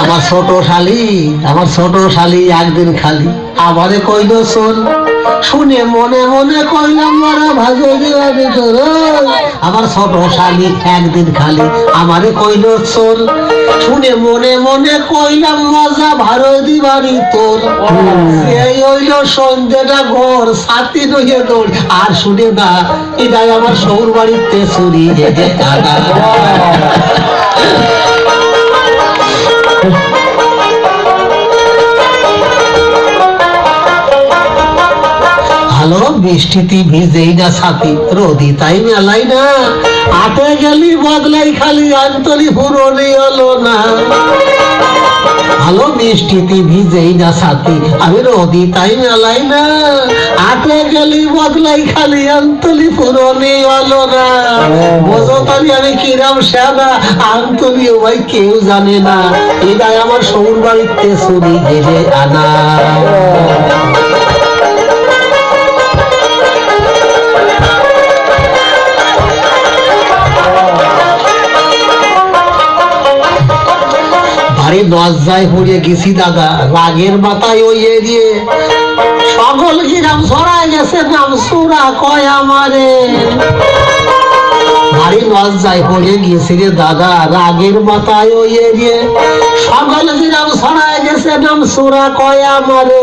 আমার ছোট শালি একদিন খালি আমারে কইল শোন, শুনে মনে মনে কইলাম মারা ভাজে দিবানি তোর। আমার ছোট শালি একদিন খালি আমারে কইল শোন, শুনে মনে মনে কইলাম মজা ভালো দিবানি তোর। এই হইল সন্ধ্যেটা ঘর সাথী নইয়ে তোর। আর শুনে না, এটাই আমার শহুর বাড়িতে চুরি যেতে টাকা। ভালো বৃষ্টিতে ভিজেই না ছাতি, রোদি তাই মেলাই না। আটে গেলি বদলাই খালি আন্তরি পুরনি হলো না। ভালো বৃষ্টিতে ভিজেই না ছাতি, আমি রোদি তাই মেলাই না। আটে গেলি বদলাই খালি আন্তলি পুরনি হলো না। বোঝো তালি আমি কিরাম সেনা, আন্তলিও ভাই কেউ জানে না। এটাই আমার শহুর বাড়িতে চুরি ঘেরে আনা। দরজায় পড়ে গেছি দাদা, রাগের মাথায় ওই এরিয়ে সকল গ্রাম ছড়ায় গেছে নাম সুরা কয় আমারে। ভারী লজ্জায় পড়ে গেছি রে দাদা, রাগের মাথায় ওই এরিয়ে সকল গ্রাম ছড়ায় গেছে নাম সুরা কয় আমারে।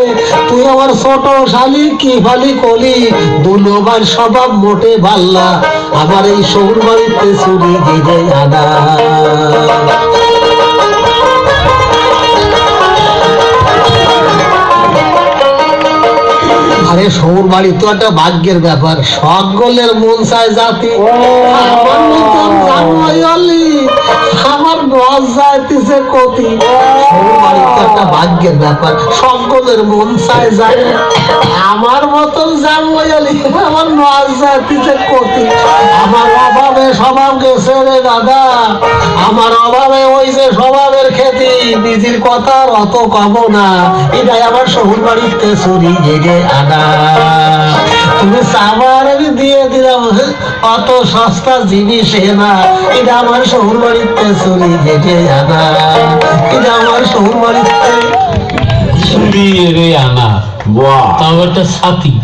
তুই আমার ছোট শালি কি ফালি কলি, দুলোবার স্বভাব মোটে ভাল্লা, আবার এই শহুর বাড়িতে চুরি গিয়ে আনা। আরে শহুর বাড়ি তো একটা ভাগ্যের ব্যাপার, সকলের মন চায় জাতি। আমার মতন জামাইলি আমার নজ যাইতেছে কতি। শহুর বাড়ি তো একটা ভাগ্যের ব্যাপার, সকলের মন চায় জাতি। আমার মতন জামাইলি আমার নজ যাইতেছে কতি। আমার অভাবে স্বভাব গেছে রে দাদা, আমার অভাবে ওই যে স্বভাবের খেতি। নিজের কথা অত কব না, এটাই আমার শহুর বাড়িতে চুরি ঘেরে আনা। তুমি সাবার আমি দিয়ে দিলাম, অত সস্তা জিনিস না। এটা আমার শহুর বাড়িতে চুরি ঘেটে আনা। এটা আমার শহুর বাড়িতে চুরি আনা। তাও একটা সাথী।